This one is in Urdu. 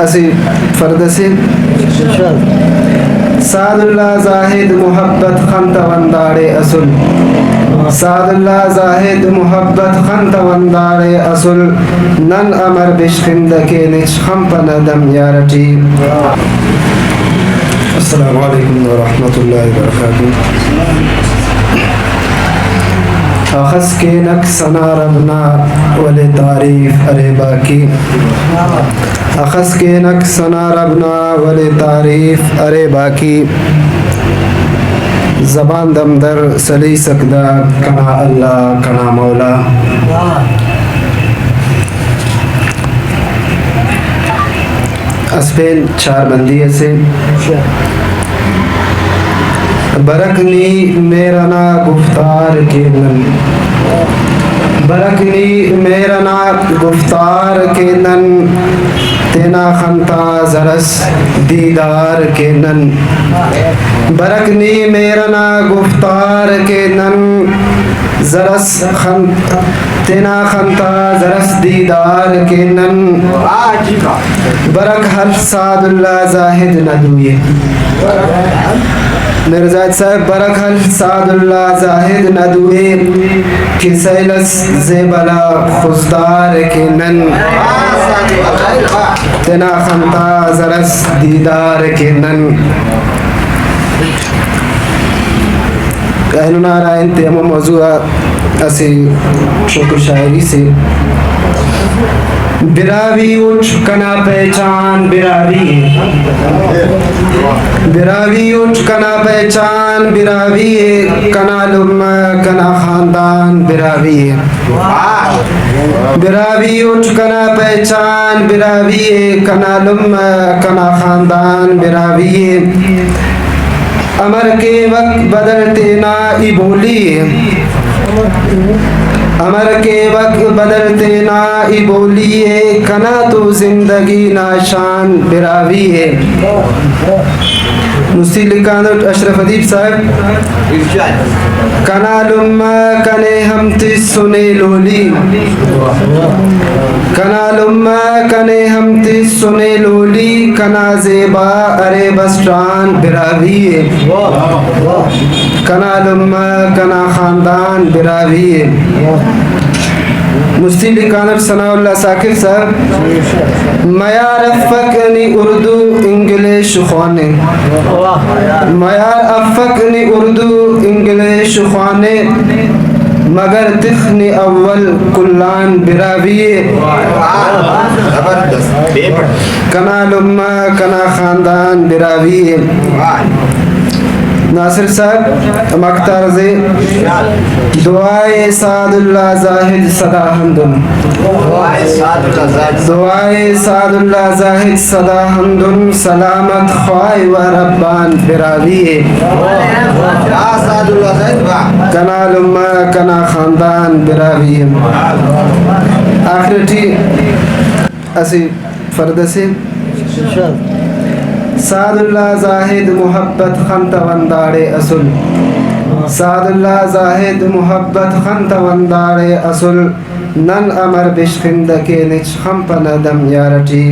اسی فرد سے سعد اللہ زاہد محبت خنت ونداڑے اصل سعد اللہ زاہد محبت خنت ونداڑے اصل نن امر بشخند کے نچ خمپ ندم یارٹی. السلام علیکم ورحمۃ اللہ وبرکاتہ. اخذ کے نک ثنا ربنا ولی تعریف ارے باقی اخذ کے نک ثنا ربنا ولی تعریف ارے باقی زبان دم در سلی سکدا کنا اللہ کنا مولا. اسپین چار بندی سے برکنی میرا نا گفتار کے نن برکنی میرا نا گفتار کے نن تینا خنتا زرس دیدار کے نن برکنی میرا نا گفتار کے نن زرس تینا خنتا زرس دیدار کے نن برک ہر سعد اللہ زاہد ندوئے مرزاد صاحب برک ہر سعد اللہ زاہد ندوئے کسیلس زیبلا خزدار کے نن تینا خنتا زرس دیدار کے نن. اہل نارائن تیمہ موضوع اسی شکر شاعری سے براوی اٹھ کنا پہچان براوی براوی اٹھ کنا پہچان براوی کنا لم کنا خاندان براوی براوی اٹھ کنا پہچان براوی کنا لم کنا خاندان براوی امر کے وقت بدلتے نا ای بولی امر کے وقت بدلتے نا ای بولی کنا تو زندگی ناشان براوی ہے. نسی لکانت اشرف ادیب صاحب کنا لم کنے ہم تس سنے لولی کنا لم کنے ہم تس سنے لولی کنا زیبا ارے بسٹان براوی ہے کنا لم کنا خاندان براوی ہے. مفتی لکانت ثناء اللہ ساکر صاحب میار افقنی اردو انگلش خوانے میار افقنی اردو انگلش خوانے مگر تخنی اول کلان براوی کنا لما کنا خاندان براوی. ناصر صاحب مکتار سے دعائے سعد اللہ زاہد صدا حمدن دعائے سعد اللہ زاہد صدا حمدن سلامت خواہ و ربان براوی کنا لما کنا خاندان براوی. آخرٹی اسی فرد سے سعد اللہ زاہد محبت خنت ونداڑے اصل سعد اللہ زاہد محبت خنت ونداڑے اصل نن امر بشخند کے نچ خمپ ندم یارٹی.